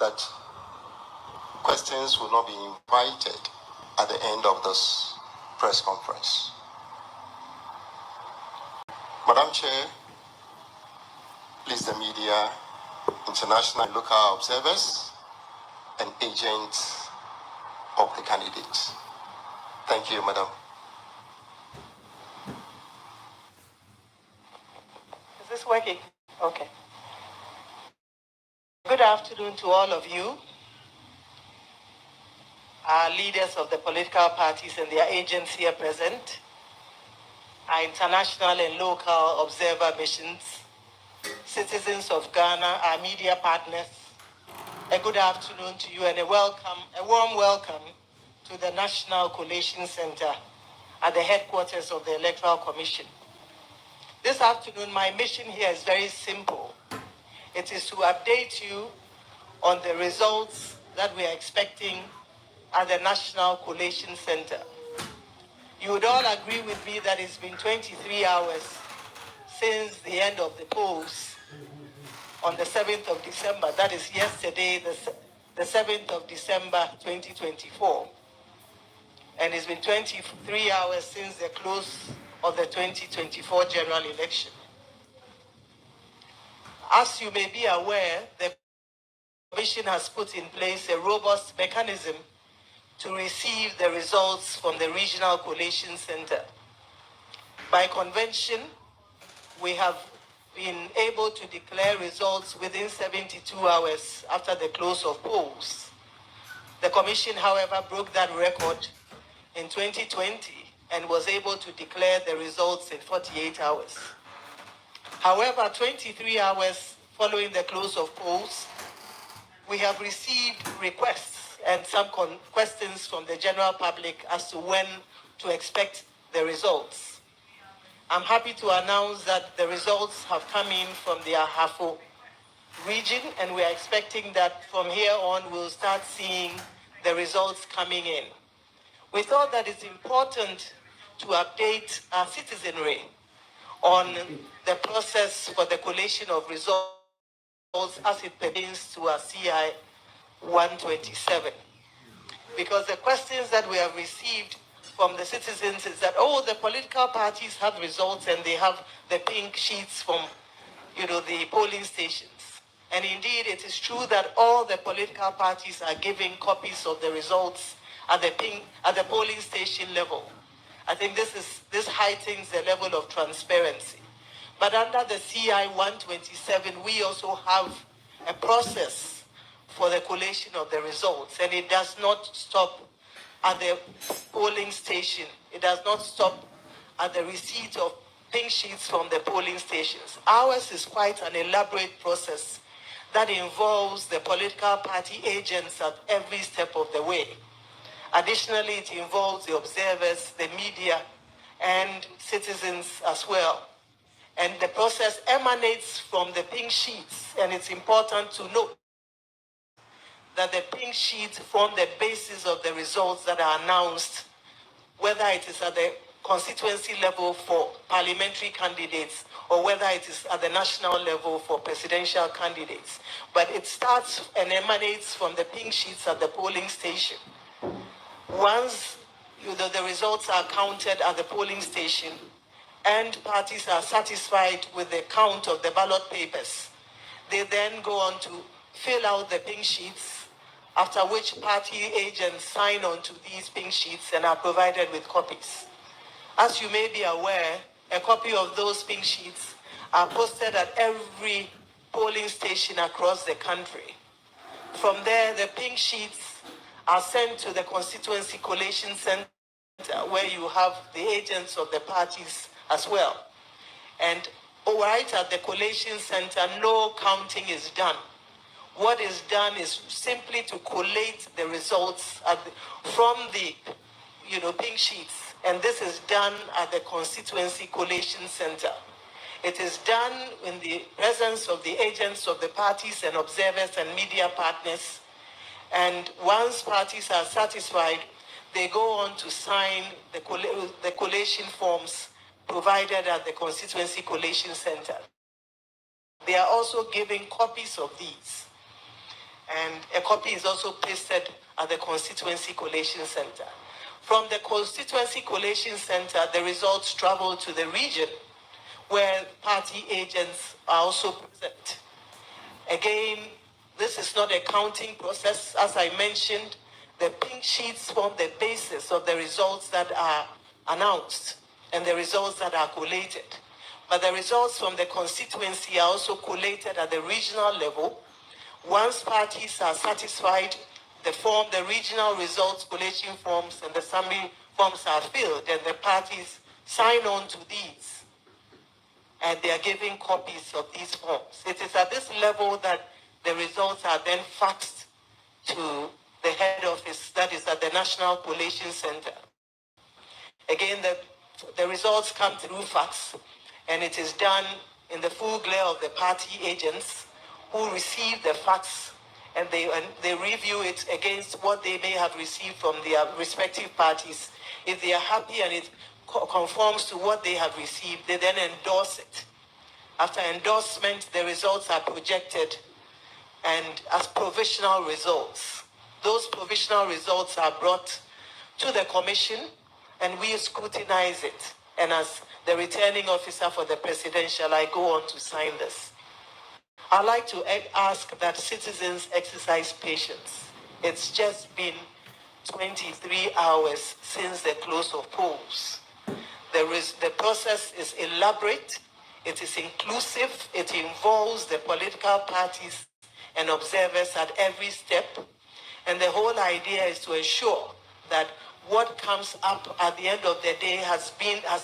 that questions will not be invited at the end of this press conference. Madam Chair, please the media, international and local observers, and agents of the candidates. Thank you, Madam. Is this working? Okay. Good afternoon to all of you, our leaders of the political parties and their agents here present, our international and local observer missions, citizens of Ghana, our media partners. A good afternoon to you and a warm welcome to the National Collation Center at the headquarters of the Electoral Commission. This afternoon, my mission here is very simple. It is to update you on the results that we are expecting at the National Collation Center. You would all agree with me that it's been 23 hours since the end of the polls on the 7th of December. That is yesterday, the 7th of December, 2024. And it's been 23 hours since the close of the 2024 general election. As you may be aware, the Commission has put in place a robust mechanism to receive the results from the Regional Collation Center. By convention, we have been able to declare results within 72 hours after the close of polls. The Commission, however, broke that record in 2020 and was able to declare the results in 48 hours. However, 23 hours following the close of polls, we have received requests and some questions from the general public as to when to expect the results. I'm happy to announce that the results have come in from the Ahafo region, and we are expecting that from here on we'll start seeing the results coming in. We thought that it's important to update our citizenry on the process for the collation of results as it pertains to our CI 127. Because the questions that we have received from the citizens is that, oh, the political parties have results and they have the pink sheets from, the polling stations. And indeed, it is true that all the political parties are giving copies of the results at the polling station level. I think this heightens the level of transparency. But under the CI 127, we also have a process for the collation of the results, and it does not stop at the polling station. It does not stop at the receipt of pink sheets from the polling stations. Ours is quite an elaborate process that involves the political party agents at every step of the way. Additionally, it involves the observers, the media, and citizens as well. And the process emanates from the pink sheets, and it's important to note that the pink sheets form the basis of the results that are announced, whether it is at the constituency level for parliamentary candidates or whether it is at the national level for presidential candidates. But it starts and emanates from the pink sheets at the polling station. Once the results are counted at the polling station and parties are satisfied with the count of the ballot papers, they then go on to fill out the pink sheets, after which party agents sign on to these pink sheets and are provided with copies. As you may be aware, a copy of those pink sheets are posted at every polling station across the country. From there, the pink sheets are sent to the Constituency Collation Center, where you have the agents of the parties as well. And right at the Collation Center, no counting is done. What is done is simply to collate the results from the pink sheets. And this is done at the Constituency Collation Center. It is done in the presence of the agents of the parties and observers and media partners. And once parties are satisfied, they go on to sign the collation forms provided at the Constituency Collation Center. They are also given copies of these. and a copy is also pasted at the Constituency Collation Center. From the Constituency Collation Center, the results travel to the region where party agents are also present. Again, this is not a counting process. As I mentioned, the pink sheets form the basis of the results that are announced and the results that are collated. But the results from the constituency are also collated at the regional level. Once parties are satisfied, the regional results collation forms and the summary forms are filled, and the parties sign on to these, and they are given copies of these forms. It is at this level that the results are then faxed to the head office, that is at the National Collation Center. Again, the results come through fax, and it is done in the full glare of the party agents who receive the fax, and they review it against what they may have received from their respective parties. If they are happy and it conforms to what they have received, they then endorse it. After endorsement, the results are projected and as provisional results. Those provisional results are brought to the commission and we scrutinize it. And as the returning officer for the presidential, I go on to sign this. I'd like to ask that citizens exercise patience. It's just been 23 hours since the close of polls. The process is elaborate, it is inclusive, it involves the political parties and observers at every step. And the whole idea is to ensure that what comes up at the end of the day has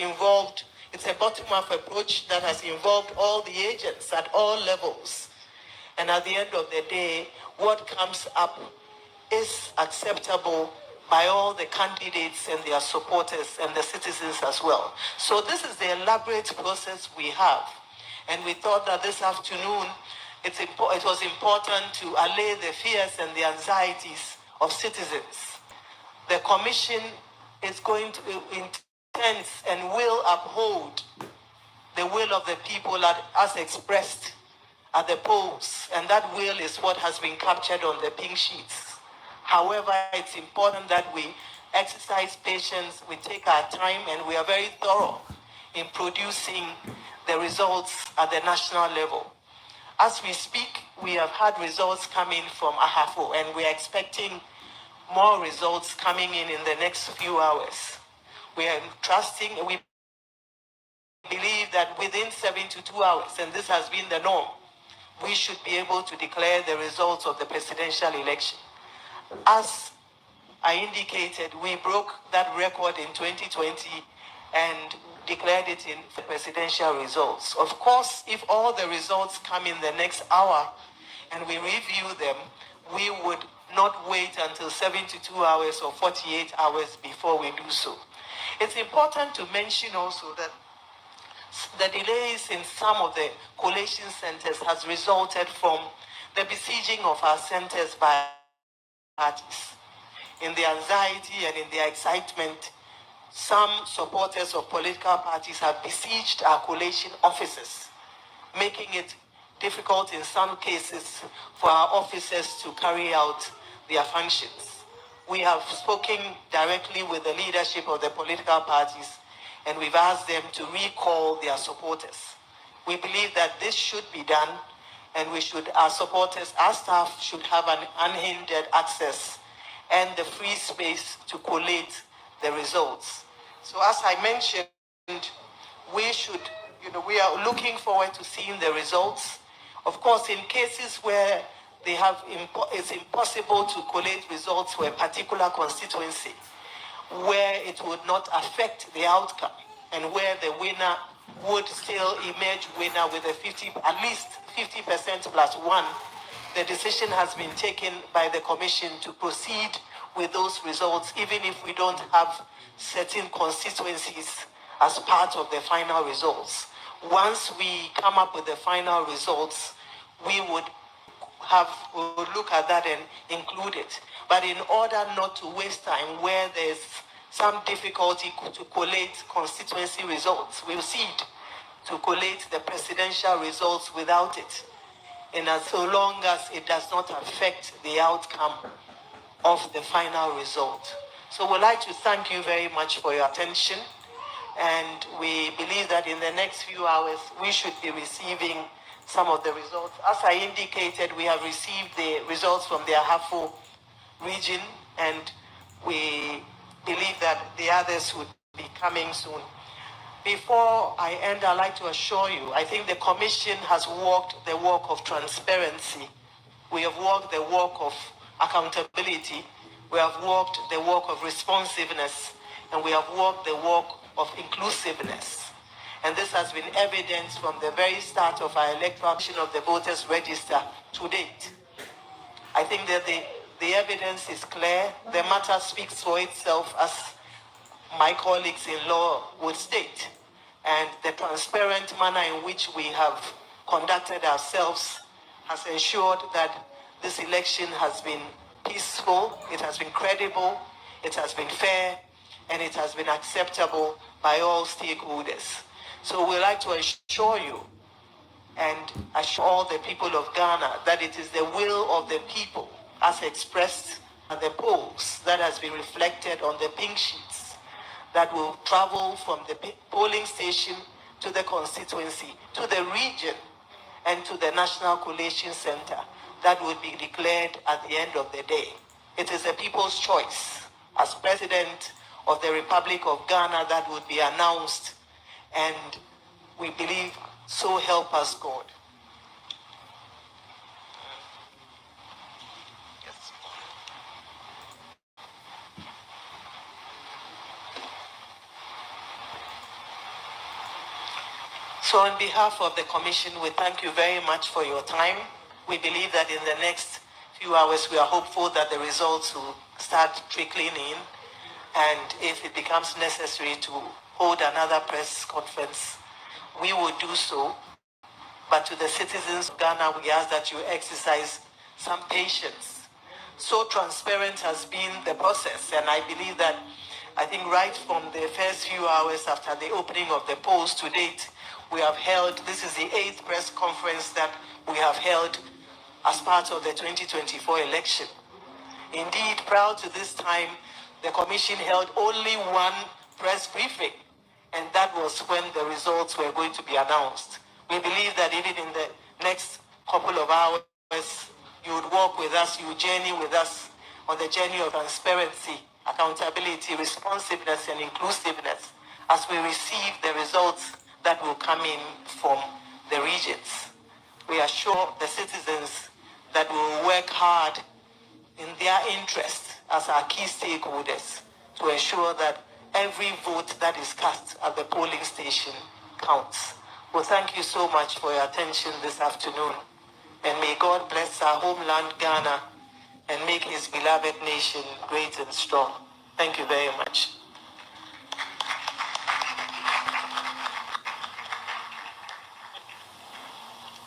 involved, it's a bottom-up approach that has involved all the agents at all levels. And at the end of the day, what comes up is acceptable by all the candidates and their supporters and the citizens as well. So this is the elaborate process we have. And we thought that this afternoon, it was important to allay the fears and the anxieties of citizens. The commission is going to intend and will uphold the will of the people as expressed at the polls, and that will is what has been captured on the pink sheets. However, it's important that we exercise patience, we take our time, and we are very thorough in producing the results at the national level. As we speak, we have had results coming from Ahafo, and we are expecting more results coming in the next few hours. We are trusting, we believe that within 72 hours, and this has been the norm, we should be able to declare the results of the presidential election. As I indicated, we broke that record in 2020 and declared it in the presidential results. Of course, if all the results come in the next hour and we review them, we would not wait until 72 hours or 48 hours before we do so. It's important to mention also that the delays in some of the collation centers has resulted from the besieging of our centers by parties. In the anxiety and in the excitement, some supporters of political parties have besieged our collation offices, making it difficult in some cases for our officers to carry out their functions. We have spoken directly with the leadership of the political parties, and we've asked them to recall their supporters. We believe that this should be done, and our supporters, our staff should have an unhindered access and the free space to collate the results. So as I mentioned, we are looking forward to seeing the results. Of course, in cases where it's impossible to collate results for a particular constituency, where it would not affect the outcome, and where the winner would still emerge winner with at least 50% plus one, the decision has been taken by the commission to proceed with those results, even if we don't have certain constituencies as part of the final results. Once we come up with the final results, we would look at that and include it. But in order not to waste time where there's some difficulty to collate constituency results, we'll proceed to collate the presidential results without it. in as so long as it does not affect the outcome of the final result. So we'd like to thank you very much for your attention, and we believe that in the next few hours we should be receiving some of the results. As I indicated, we have received the results from the Ahafo region, and we believe that the others would be coming soon. Before I end, I'd like to assure you, I think the Commission has walked the walk of transparency. We have walked the walk of accountability. We have walked the walk of responsiveness. And we have walked the walk of inclusiveness. And this has been evident from the very start of our electoral of the voters register to date. I think that the evidence is clear. The matter speaks for itself, as my colleagues in law would state. And the transparent manner in which we have conducted ourselves has ensured that this election has been peaceful, it has been credible, it has been fair, and it has been acceptable by all stakeholders. So we'd like to assure you and assure all the people of Ghana that it is the will of the people as expressed at the polls that has been reflected on the pink sheets that will travel from the polling station to the constituency, to the region, and to the National Collation Center that will be declared at the end of the day. It is the people's choice. As President of the Republic of Ghana, that would be announced, and we believe, so help us God. Yes. So on behalf of the Commission, we thank you very much for your time. We believe that in the next few hours, we are hopeful that the results will start trickling in. And if it becomes necessary to hold another press conference, we will do so. But to the citizens of Ghana, we ask that you exercise some patience. So transparent has been the process, and I believe that, I think right from the first few hours after the opening of the polls to date, we have held, this is the 8th press conference that we have held as part of the 2024 election. Indeed, prior to this time, the Commission held only one press briefing, and that was when the results were going to be announced. We believe that even in the next couple of hours, you would walk with us, you would journey with us on the journey of transparency, accountability, responsiveness, and inclusiveness as we receive the results that will come in from the regions. We assure the citizens that we will work hard in their interest as our key stakeholders to ensure that every vote that is cast at the polling station counts. Well, thank you so much for your attention this afternoon. And may God bless our homeland, Ghana, and make his beloved nation great and strong. Thank you very much.